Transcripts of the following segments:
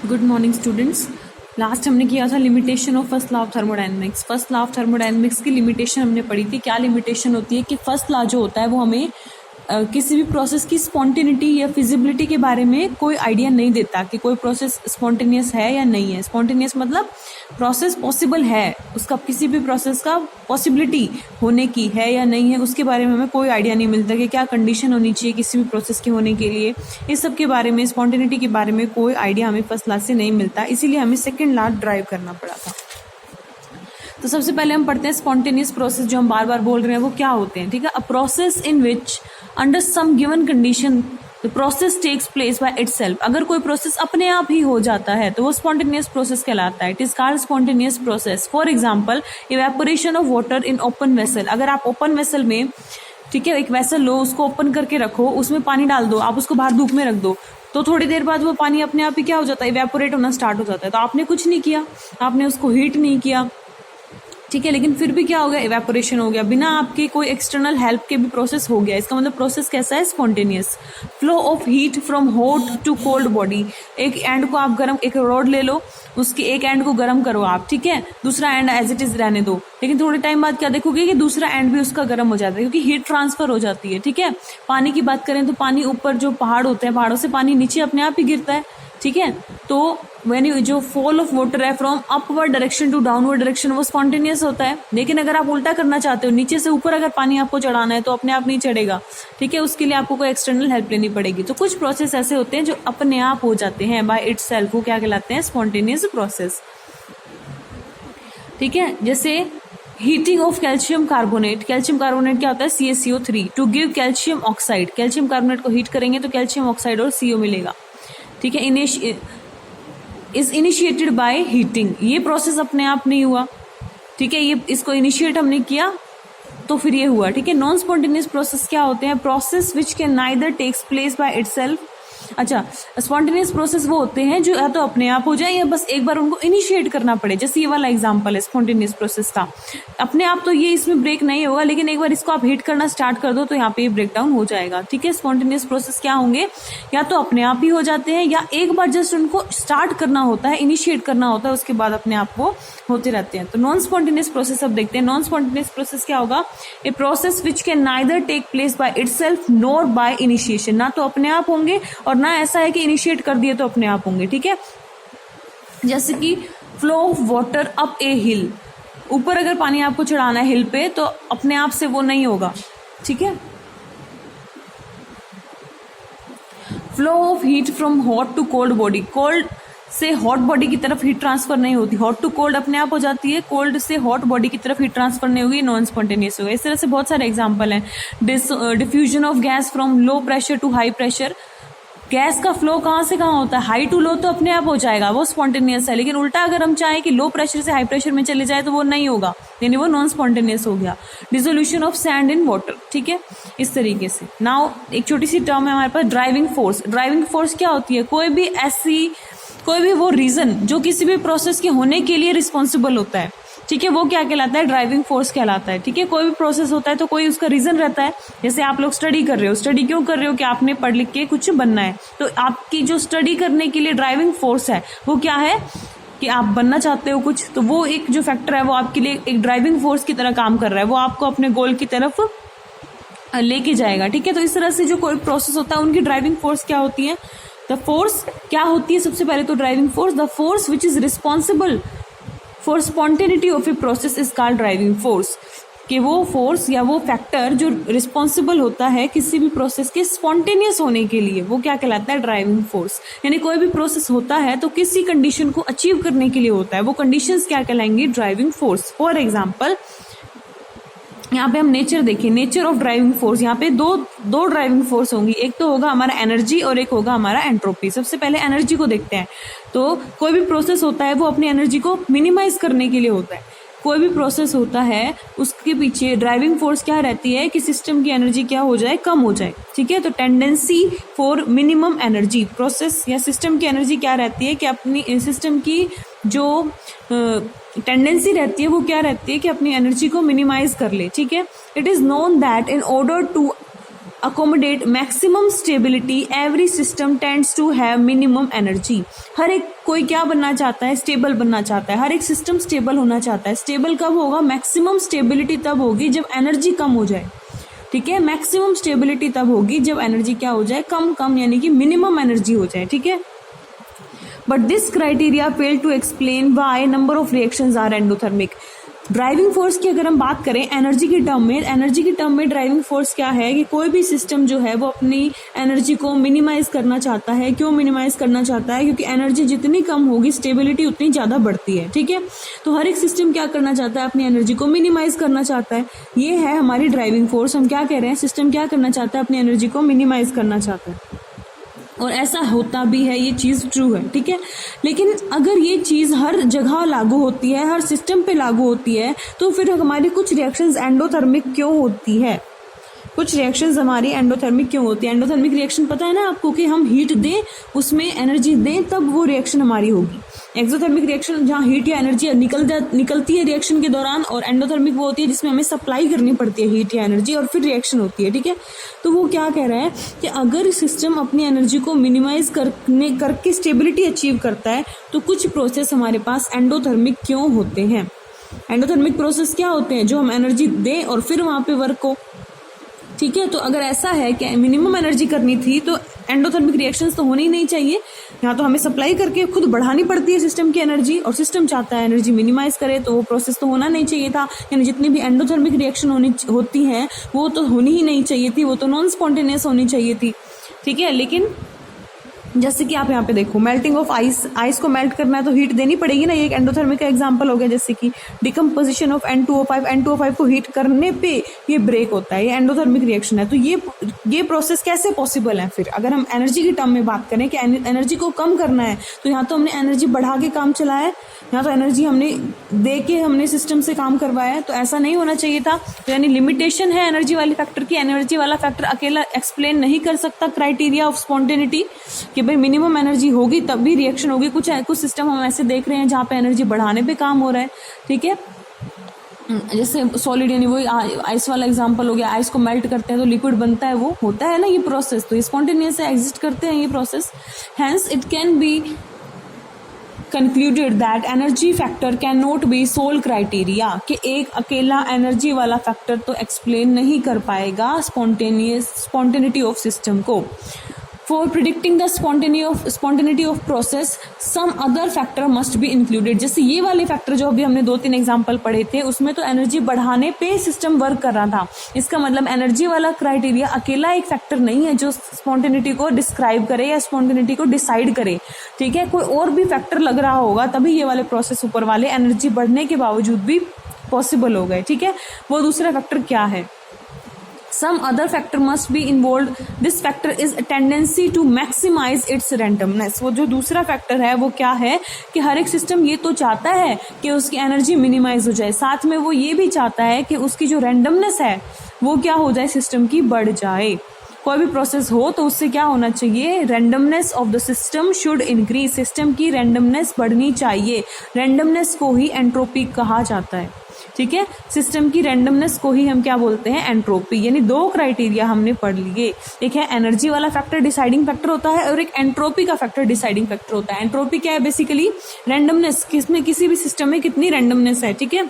Good morning students. Last हमने किया था limitation of first law of thermodynamics. First law of thermodynamics की limitation हमने पढ़ी थी। क्या लिमिटेशन होती है कि फर्स्ट लॉ जो होता है वो हमें किसी भी प्रोसेस की स्पॉन्टेनिटी या फिजिबिलिटी के बारे में कोई आइडिया नहीं देता कि कोई प्रोसेस स्पॉन्टेनियस है या नहीं है। स्पॉन्टेनियस मतलब प्रोसेस पॉसिबल है, उसका किसी भी प्रोसेस का पॉसिबिलिटी होने की है या नहीं है उसके बारे में हमें कोई आइडिया नहीं मिलता कि क्या कंडीशन होनी चाहिए किसी भी प्रोसेस के होने के लिए। इस सब के बारे में, स्पॉन्टेनिटी के बारे में कोई आइडिया हमें फर्स्ट लॉ से नहीं मिलता, इसीलिए हमें सेकेंड लॉ ड्राइव करना पड़ा था। तो सबसे पहले हम पढ़ते हैं स्पॉन्टेनियस प्रोसेस, जो हम बार बार बोल रहे हैं वो क्या होते हैं। ठीक है, a process in which under some given condition the process takes place by itself. अगर कोई प्रोसेस अपने आप ही हो जाता है तो वो स्पॉन्टेनियस प्रोसेस कहलाता है। It is called spontaneous process. For example, evaporation of water in open vessel. अगर आप ओपन वेसल में, ठीक है, एक वेसल लो, उसको ओपन करके रखो, उसमें पानी डाल दो, आप उसको बाहर धूप में रख दो, तो थोड़ी देर बाद वो पानी अपने आप ही क्या हो जाता है, इवेपोरेट होना स्टार्ट हो जाता है। तो आपने कुछ नहीं किया, आपने उसको हीट नहीं किया, ठीक है, लेकिन फिर भी क्या हो गया, इवेपोरेशन हो गया, बिना आपके कोई एक्सटर्नल हेल्प के भी प्रोसेस हो गया। इसका मतलब प्रोसेस कैसा है, spontaneous. Flow of heat from hot to cold body. एक एंड को आप गर्म, एक रॉड ले लो, उसके एक एंड को गर्म करो आप, ठीक है, दूसरा एंड एज इट इज रहने दो, लेकिन थोड़े टाइम बाद क्या देखोगे कि दूसरा एंड भी उसका गर्म हो जाता है, क्योंकि हीट ट्रांसफर हो जाती है। ठीक है, पानी की बात करें तो पानी ऊपर जो पहाड़ होते हैं, पहाड़ों से पानी नीचे अपने आप ही गिरता है। ठीक है, तो व्हेन यू जो फॉल ऑफ वाटर है from upward direction to downward direction, वो स्पॉन्टेनियस होता है। लेकिन अगर आप उल्टा करना चाहते हो, नीचे से ऊपर अगर पानी आपको चढ़ाना है तो अपने आप नहीं चढ़ेगा। ठीक है, उसके लिए आपको कोई एक्सटर्नल हेल्प लेनी पड़ेगी। तो कुछ प्रोसेस ऐसे होते हैं जो अपने आप हो जाते हैं बाय इटसेल्फ, वो क्या कहलाते हैं, स्पॉन्टेनियस प्रोसेस। ठीक है, जैसे heating of calcium carbonate. Calcium carbonate क्या होता है, CaCO3 to give calcium oxide. Calcium carbonate को हीट करेंगे तो कैल्शियम ऑक्साइड और CO मिलेगा। ठीक है, इज इनिशिएटेड बाय हीटिंग। ये प्रोसेस अपने आप नहीं हुआ, ठीक है, ये इसको इनिशिएट हमने किया तो फिर ये हुआ। ठीक है, नॉन स्पॉन्टेनियस प्रोसेस क्या होते हैं, process which can neither takes place by itself. अच्छा, स्पॉन्टेनियस प्रोसेस वो होते हैं जो या तो अपने आप हो जाए या बस एक बार उनको इनिशिएट करना पड़े। जैसे ये वाला एग्जांपल है स्पॉन्टेनियस प्रोसेस का, अपने आप तो ये इसमें ब्रेक नहीं होगा, लेकिन एक बार इसको आप हीट करना स्टार्ट कर दो तो यहाँ पे ये ब्रेक डाउन हो जाएगा। ठीक है, स्पॉन्टेनियस प्रोसेस क्या होंगे, या तो अपने आप ही हो जाते हैं या एक बार जस्ट उनको स्टार्ट करना होता है, इनिशिएट करना होता है, उसके बाद अपने आप वो होते रहते हैं। तो नॉन स्पॉन्टेनियस प्रोसेस अब देखते हैं। नॉन स्पॉन्टेनियस प्रोसेस क्या होगा, a process which can neither take place by itself nor by initiation. ना तो अपने आप होंगे और ना ऐसा है कि इनिशिएट कर दिए तो अपने आप होंगे। ठीक है, जैसे कि फ्लो ऑफ वाटर अप ए हिल। ऊपर अगर पानी आपको चढ़ाना है हिल पे तो अपने आप से वो नहीं होगा। ठीक है, flow of heat from hot to cold body. Cold से हॉट बॉडी की तरफ हीट ट्रांसफर नहीं होती, हॉट टू कोल्ड अपने आप हो जाती है, कोल्ड से हॉट बॉडी की तरफ हीट ट्रांसफर नहीं होगी, नॉन स्पॉन्टेनियस होगा। इस तरह से बहुत सारे एग्जांपल हैं। Diffusion of gas from low pressure to high pressure. Gas का फ्लो कहाँ से कहाँ होता है, हाई टू लो तो अपने आप हो जाएगा, वो स्पॉन्टेनियस है। लेकिन उल्टा अगर हम चाहें कि लो प्रेशर से हाई प्रेशर में चले जाए तो वो नहीं होगा, यानी वो नॉन स्पॉन्टेनियस हो गया। Dissolution of sand in water. ठीक है, इस तरीके से। नाउ एक छोटी सी टर्म है हमारे पास, ड्राइविंग फोर्स। ड्राइविंग फोर्स क्या होती है, कोई भी वो रीजन जो किसी भी प्रोसेस के होने के लिए रिस्पॉन्सिबल होता है, ठीक है, वो क्या कहलाता है, ड्राइविंग फोर्स कहलाता है। ठीक है, कोई भी प्रोसेस होता है तो कोई उसका रीजन रहता है। जैसे आप लोग स्टडी कर रहे हो, स्टडी क्यों कर रहे हो, कि आपने पढ़ लिख के कुछ बनना है, तो आपकी जो स्टडी करने के लिए ड्राइविंग फोर्स है वो क्या है, कि आप बनना चाहते हो कुछ, तो वो एक जो फैक्टर है वो आपके लिए एक ड्राइविंग फोर्स की तरह काम कर रहा है, वो आपको अपने गोल की तरफ लेके जाएगा। ठीक है, तो इस तरह से जो कोई प्रोसेस होता है उनकी ड्राइविंग फोर्स क्या होती है, द फोर्स क्या होती है, सबसे पहले तो driving force, the force which is responsible for spontaneity of a process is called driving force. कि वो फोर्स या वो फैक्टर जो रिस्पॉन्सिबल होता है किसी भी प्रोसेस के स्पॉन्टेनियस होने के लिए, वो क्या कहलाता है, ड्राइविंग फोर्स। यानी कोई भी प्रोसेस होता है तो किसी कंडीशन को अचीव करने के लिए होता है, वो कंडीशंस क्या कहलाएंगी, ड्राइविंग फोर्स। फॉर एग्जाम्पल, यहाँ पे हम नेचर देखिए, नेचर ऑफ ड्राइविंग फोर्स। यहाँ पे दो ड्राइविंग फोर्स होंगी, एक तो होगा हमारा एनर्जी और एक होगा हमारा एंट्रोपी। सबसे पहले एनर्जी को देखते हैं। तो कोई भी प्रोसेस होता है वो अपनी एनर्जी को मिनिमाइज करने के लिए होता है। कोई भी प्रोसेस होता है उसके पीछे ड्राइविंग फोर्स क्या रहती है, कि सिस्टम की एनर्जी क्या हो जाए, कम हो जाए। ठीक है, तो tendency for minimum energy. Process या सिस्टम की एनर्जी क्या रहती है, कि अपनी सिस्टम की जो टेंडेंसी रहती है वो क्या रहती है, कि अपनी एनर्जी को मिनिमाइज कर ले। ठीक है, it is known that in order to accommodate maximum stability, every system tends to have minimum energy. हर एक कोई क्या बनना चाहता है, स्टेबल बनना चाहता है, हर एक सिस्टम स्टेबल होना चाहता है. स्टेबल कब होगा, मैक्सिमम स्टेबिलिटी तब होगी जब एनर्जी कम हो जाए. ठीक है, मैक्सिमम स्टेबिलिटी तब होगी जब एनर्जी क्या हो जाए, कम यानी कि मिनिमम एनर्जी हो जाए. ठीक है, but this criteria fail to explain why number of reactions are endothermic. Driving force की अगर हम बात करें एनर्जी के टर्म में ड्राइविंग फोर्स क्या है कि कोई भी सिस्टम जो है वो अपनी एनर्जी को मिनिमाइज करना चाहता है. क्यों मिनिमाइज करना चाहता है, क्योंकि एनर्जी जितनी कम होगी स्टेबिलिटी उतनी ज़्यादा बढ़ती है. ठीक है, तो हर एक सिस्टम क्या करना चाहता है, अपनी एनर्जी को मिनिमाइज करना चाहता है. ये है हमारी ड्राइविंग फोर्स. हम क्या कह रहे हैं, सिस्टम क्या करना चाहता है, अपनी एनर्जी को मिनिमाइज करना चाहता है, और ऐसा होता भी है, ये चीज़ ट्रू है. ठीक है, लेकिन अगर ये चीज़ हर जगह लागू होती है, हर सिस्टम पे लागू होती है, तो फिर हमारी कुछ रिएक्शंस एंडोथर्मिक क्यों होती है, कुछ रिएक्शंस हमारी एंडोथर्मिक क्यों होती है. एंडोथर्मिक रिएक्शन पता है ना आपको कि हम हीट दें, उसमें एनर्जी दें, तब वो रिएक्शन हमारी होगी. एक्सोथर्मिक रिएक्शन जहाँ हीट या एनर्जी निकलती है रिएक्शन के दौरान, और एंडोथर्मिक वो होती है जिसमें हमें सप्लाई करनी पड़ती है हीट या एनर्जी, और फिर रिएक्शन होती है. ठीक है, तो वो क्या कह रहा है कि अगर सिस्टम अपनी एनर्जी को मिनिमाइज करके स्टेबिलिटी अचीव करता है, तो कुछ प्रोसेस हमारे पास एंडोथर्मिक क्यों होते हैं. एंडोथर्मिक प्रोसेस क्या होते हैं, जो हम एनर्जी दें और फिर वहाँ पे वर्क हो. ठीक है, तो अगर ऐसा है कि मिनिमम एनर्जी करनी थी तो एंडोथर्मिक रिएक्शंस तो होनी ही नहीं चाहिए. यहाँ तो हमें सप्लाई करके खुद बढ़ानी पड़ती है सिस्टम की एनर्जी, और सिस्टम चाहता है एनर्जी मिनिमाइज करे, तो वो प्रोसेस तो होना नहीं चाहिए था. यानी जितनी भी एंडोथर्मिक रिएक्शन होती हैं वो तो होनी ही नहीं चाहिए थी, वो तो नॉन स्पॉन्टेनियस होनी चाहिए थी. ठीक है, लेकिन जैसे कि आप यहाँ पे देखो, मेल्टिंग ऑफ आइस को मेल्ट करना है तो हीट देनी पड़ेगी ना. ये एक एंडोथर्मिक का एग्जांपल हो गया. जैसे कि डिकम्पोजिशन ऑफ N2O5 को हीट करने पे ये ब्रेक होता है, ये एंडोथर्मिक रिएक्शन है. तो ये प्रोसेस कैसे पॉसिबल है. फिर अगर हम एनर्जी की टर्म में बात करें कि एनर्जी को कम करना है, तो यहाँ तो हमने एनर्जी बढ़ा के काम चलाया है, यहाँ तो एनर्जी हमने दे के हमने सिस्टम से काम करवाया है, तो ऐसा नहीं होना चाहिए था. तो यानी लिमिटेशन है एनर्जी वाले फैक्टर की. एनर्जी वाला फैक्टर अकेला एक्सप्लेन नहीं कर सकता क्राइटेरिया ऑफ स्पॉन्टेनिटी कि भाई मिनिमम एनर्जी होगी तब भी रिएक्शन होगी. कुछ सिस्टम हम ऐसे देख रहे हैं जहाँ पे एनर्जी बढ़ाने पे काम हो रहा है. ठीक है, जैसे सॉलिड यानी वही आइस वाला एग्जांपल हो गया. आइस को मेल्ट करते हैं तो लिक्विड बनता है, वो होता है ना ये प्रोसेस, तो स्पॉन्टेनियस एग्जिस्ट करते हैं ये process. Hence it can be concluded that energy factor cannot be sole criteria कि एक अकेला एनर्जी वाला फैक्टर तो एक्सप्लेन नहीं कर पाएगा स्पॉन्टेनिटी ऑफ सिस्टम को. For predicting the spontaneity of process, some other factor must be included. जैसे ये वाले फैक्टर जो अभी हमने 2-3 एग्जांपल पढ़े थे, उसमें तो एनर्जी बढ़ाने पे सिस्टम वर्क कर रहा था. इसका मतलब एनर्जी वाला क्राइटेरिया अकेला एक फैक्टर नहीं है जो स्पॉन्टेनिटी को डिस्क्राइब करे या स्पॉन्टेनिटी को डिसाइड करे. ठीक है, कोई और भी फैक्टर लग रहा होगा तभी ये वाले प्रोसेस ऊपर वाले एनर्जी बढ़ने के बावजूद भी पॉसिबल हो गए. ठीक है, वो दूसरा फैक्टर क्या है. Some other factor must be involved. This factor is a tendency to maximize its randomness. वो जो दूसरा फैक्टर है वो क्या है कि हर एक सिस्टम ये तो चाहता है कि उसकी एनर्जी मिनिमाइज हो जाए, साथ में वो ये भी चाहता है कि उसकी जो रैंडमनेस है वो क्या हो जाए, सिस्टम की बढ़ जाए. कोई भी प्रोसेस हो तो उससे क्या होना चाहिए, randomness of the system should increase. System की रैंडमनेस बढ़नी चाहिए. रैंडमनेस को ही एंट्रोपी कहा जाता है. ठीक है, सिस्टम की रैंडमनेस को ही हम क्या बोलते हैं, एंट्रोपी. यानी 2 क्राइटेरिया हमने पढ़ लिए. एक है एनर्जी वाला फैक्टर डिसाइडिंग फैक्टर होता है, और एक एंट्रोपी का फैक्टर डिसाइडिंग फैक्टर होता है. एंट्रोपी क्या है, बेसिकली रैंडमनेस, किसमें किसी भी सिस्टम में कितनी रैंडमनेस है. ठीक है,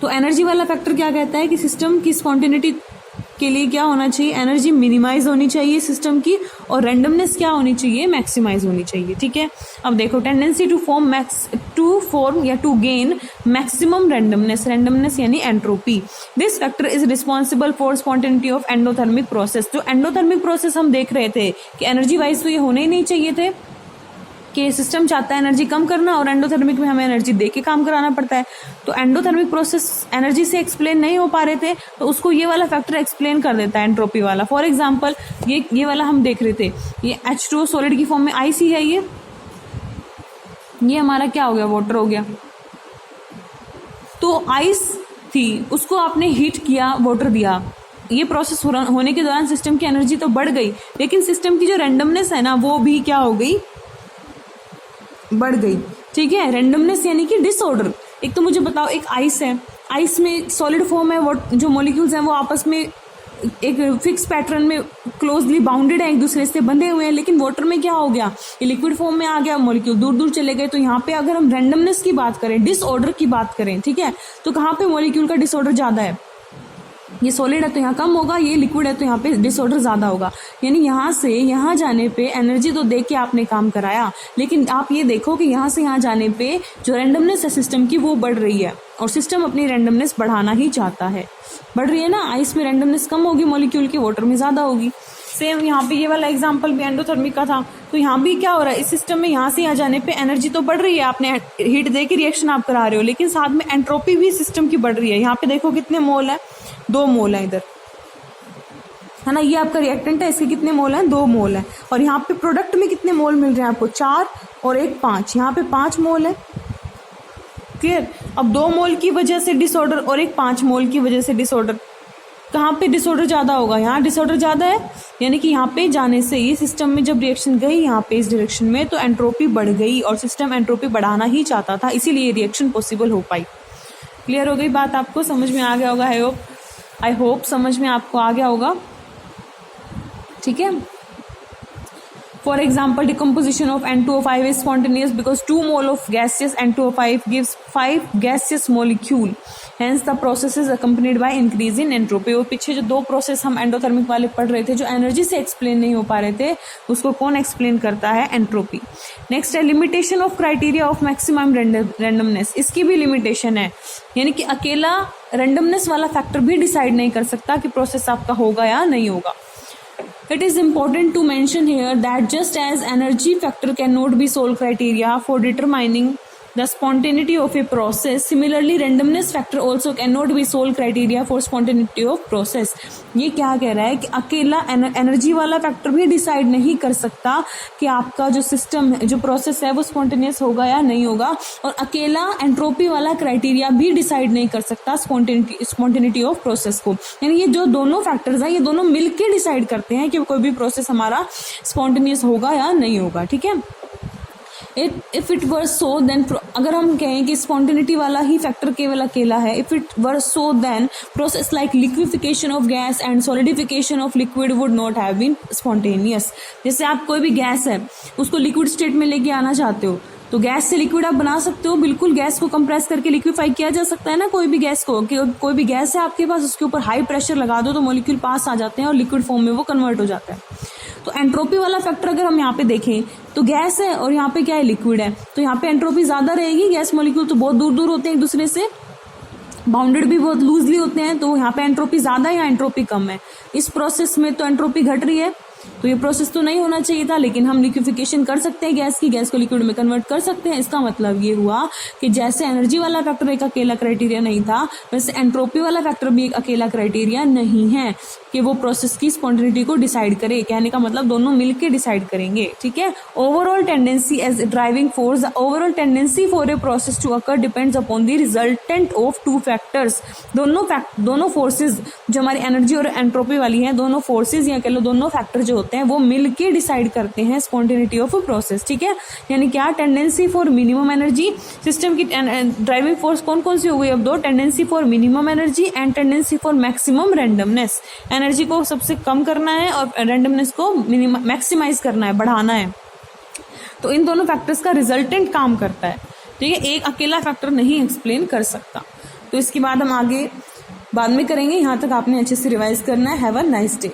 तो एनर्जी वाला फैक्टर क्या कहता है कि सिस्टम की स्पॉन्टेनिटी के लिए क्या होना चाहिए, एनर्जी मिनिमाइज होनी चाहिए सिस्टम की, और रैंडमनेस क्या होनी चाहिए, मैक्सिमाइज होनी चाहिए. ठीक है, अब देखो, टेंडेंसी टू फॉर्म या टू गेन मैक्सिमम रैंडमनेस यानी entropy. This factor is responsible for spontaneity of endothermic process. जो एंडोथर्मिक प्रोसेस हम देख रहे थे कि एनर्जी वाइज तो ये होने ही नहीं चाहिए थे, कि सिस्टम चाहता है एनर्जी कम करना और एंडोथर्मिक में हमें एनर्जी दे के काम कराना पड़ता है. तो एंडोथर्मिक प्रोसेस एनर्जी से एक्सप्लेन नहीं हो पा रहे थे, तो उसको ये वाला फैक्टर एक्सप्लेन कर देता है, एंट्रोपी वाला. फॉर एग्जांपल ये वाला हम देख रहे थे, ये H2O सॉलिड की फॉर्म में आइस ही है. ये हमारा क्या हो गया, वाटर हो गया. तो आइस थी, उसको आपने हीट किया, वाटर दिया. ये प्रोसेस होने के दौरान सिस्टम की एनर्जी तो बढ़ गई, लेकिन सिस्टम की जो रैंडमनेस है ना वो भी क्या हो गई, बढ़ गई. ठीक है, रैंडमनेस यानी कि डिसऑर्डर. एक तो मुझे बताओ, एक आइस है, आइस में सॉलिड फॉर्म है, वो जो मॉलिक्यूल्स हैं वो आपस में एक फिक्स पैटर्न में क्लोजली बाउंडेड है, एक दूसरे से बंधे हुए हैं। लेकिन वाटर में क्या हो गया, ये लिक्विड फॉर्म में आ गया, मॉलिक्यूल दूर दूर चले गए। तो यहाँ पे अगर हम रैंडमनेस की बात करें, डिसऑर्डर की बात करें, ठीक है, तो कहाँ पे मॉलिक्यूल का डिसऑर्डर ज्यादा है, ये सॉलिड है तो यहाँ कम होगा, ये लिक्विड है तो यहाँ पे डिसऑर्डर ज्यादा होगा। यानी यहाँ से यहाँ जाने पे एनर्जी तो देख के आपने काम कराया, लेकिन आप ये देखो कि यहाँ से यहाँ जाने पे जो रैंडमनेस है सिस्टम की वो बढ़ रही है, और सिस्टम अपनी रैंडमनेस बढ़ाना ही चाहता है। बढ़ रही है ना, आइस में रैंडमनेस कम होगी मॉलिक्यूल की, वाटर में ज्यादा होगी। सेम यहाँ पे ये वाला एग्जांपल भी एंडोथर्मिक का था, तो यहाँ भी क्या हो रहा है, इस सिस्टम में यहाँ से यहाँ जाने पे एनर्जी तो बढ़ रही है, आपने हीट दे के रिएक्शन आप करा रहे हो, लेकिन साथ में एंट्रोपी भी सिस्टम की बढ़ रही है। यहाँ पे देखो कितने मोल है, 2 मोल है इधर, है ना, ये आपका रिएक्टेंट है, इसके कितने मोल हैं, 2 मोल है। और यहाँ पे प्रोडक्ट में कितने मोल मिल रहे हैं आपको, 4 और 1 5, यहाँ पे 5 मोल है। क्लियर। अब 2 मोल की वजह से डिसऑर्डर और 1 5 मोल की वजह से डिसऑर्डर, कहाँ पे डिसऑर्डर ज्यादा होगा, यहाँ डिसऑर्डर ज्यादा है, यानी कि यहाँ पे जाने से ये सिस्टम में जब रिएक्शन गई यहाँ पे इस डायरेक्शन में, तो एंट्रोपी बढ़ गई, और सिस्टम एंट्रोपी बढ़ाना ही चाहता था, इसीलिए ये रिएक्शन पॉसिबल हो पाई। क्लियर हो गई बात, आपको समझ में आ गया होगा, आई होप समझ में आपको आ गया होगा। ठीक है। For example, decomposition of N2O5 is spontaneous because 2 mole of gaseous N2O5 gives 5 gaseous molecule. Hence the process is accompanied by increase in entropy. और पीछे जो 2 प्रोसेस हम एंडोथर्मिक वाले पढ़ रहे थे, जो एनर्जी से एक्सप्लेन नहीं हो पा रहे थे, उसको कौन एक्सप्लेन करता है, एंट्रोपी। नेक्स्ट है limitation of criteria of maximum randomness. इसकी भी लिमिटेशन है, यानी कि अकेला रैंडमनेस वाला फैक्टर भी डिसाइड नहीं कर सकता कि प्रोसेस आपका होगा या नहीं होगा। It is important to mention here that just as energy factor cannot be sole criteria for determining the spontaneity of a process, similarly randomness factor also cannot be sole criteria for spontaneity of process. ये क्या कह रहा है कि अकेला energy वाला factor भी decide नहीं कर सकता कि आपका जो सिस्टम है, जो प्रोसेस है, वो स्पॉन्टेनियस होगा या नहीं होगा, और अकेला एंट्रोपी वाला क्राइटेरिया भी डिसाइड नहीं कर सकता स्पॉन्टेनिटी ऑफ प्रोसेस को। यानी ये जो दोनों फैक्टर्स हैं, ये दोनों मिलकर डिसाइड करते हैं कि कोई भी प्रोसेस हमारा स्पॉन्टेनियस होगा या नहीं होगा। ठीक है। If it were so then, अगर हम कहें कि स्पॉन्टेनिटी वाला ही फैक्टर केवल अकेला है, if it were so then process like liquefaction of gas and solidification of liquid would not have been spontaneous. जैसे आप कोई भी गैस है उसको लिक्विड स्टेट में लेके आना चाहते हो, तो गैस से लिक्विड आप बना सकते हो, बिल्कुल गैस को कंप्रेस करके लिक्विफाई किया जा सकता है ना। कोई भी गैस को, कोई भी गैस है आपके पास, उसके ऊपर हाई प्रेशर लगा दो तो मॉलिक्यूल पास आ जाते हैं और लिक्विड फॉर्म में वो कन्वर्ट हो जाता है। तो एंट्रोपी वाला फैक्टर अगर हम यहाँ पे देखें तो गैस है और यहाँ पे क्या है, लिक्विड है, तो यहाँ पे एंट्रोपी ज्यादा रहेगी। गैस मॉलिक्यूल तो बहुत दूर दूर होते हैं एक दूसरे से, बाउंडेड भी बहुत लूजली होते हैं, तो यहाँ पे एंट्रोपी ज्यादा या एंट्रोपी कम है। इस प्रोसेस में तो एंट्रोपी घट रही है, तो ये प्रोसेस तो नहीं होना चाहिए था, लेकिन हम लिक्विफिकेशन कर सकते हैं गैस की, गैस को लिक्विड में कन्वर्ट कर सकते हैं। इसका मतलब ये हुआ कि जैसे एनर्जी वाला फैक्टर एक अकेला क्राइटेरिया नहीं था, वैसे एंट्रोपी वाला फैक्टर भी एक अकेला क्राइटेरिया नहीं है कि वो प्रोसेस की स्पॉन्टेनिटी को डिसाइड करे। कहने का मतलब दोनों मिलकर डिसाइड करेंगे। ठीक है। Overall tendency as driving force, the overall tendency for a process to occur depends upon the resultant of 2 factors. दोनों फोर्सेज जो हमारी एनर्जी और एंट्रोपी वाली हैं, दोनों फोर्सेज या कह लो दोनों फैक्टर जो होते हैं वो मिलके डिसाइड करते हैं स्पॉन्टेनिटी ऑफ अ प्रोसेस। ठीक है। यानी क्या, tendency for minimum energy, system की ड्राइविंग फोर्स कौन कौन सी हो गई अब 2, tendency for minimum energy and tendency for maximum randomness. Energy को सबसे कम करना है और रैंडमनेस को मैक्सिमाइज करना है, बढ़ाना है। तो इन दोनों फैक्टर्स का रिजल्टेंट काम करता है। ठीक है। एक अकेला फैक्टर नहीं एक्सप्लेन कर सकता। तो इसके बाद हम आगे बाद में करेंगे। यहाँ तक आपने अच्छे से रिवाइज करना है। Have a nice day.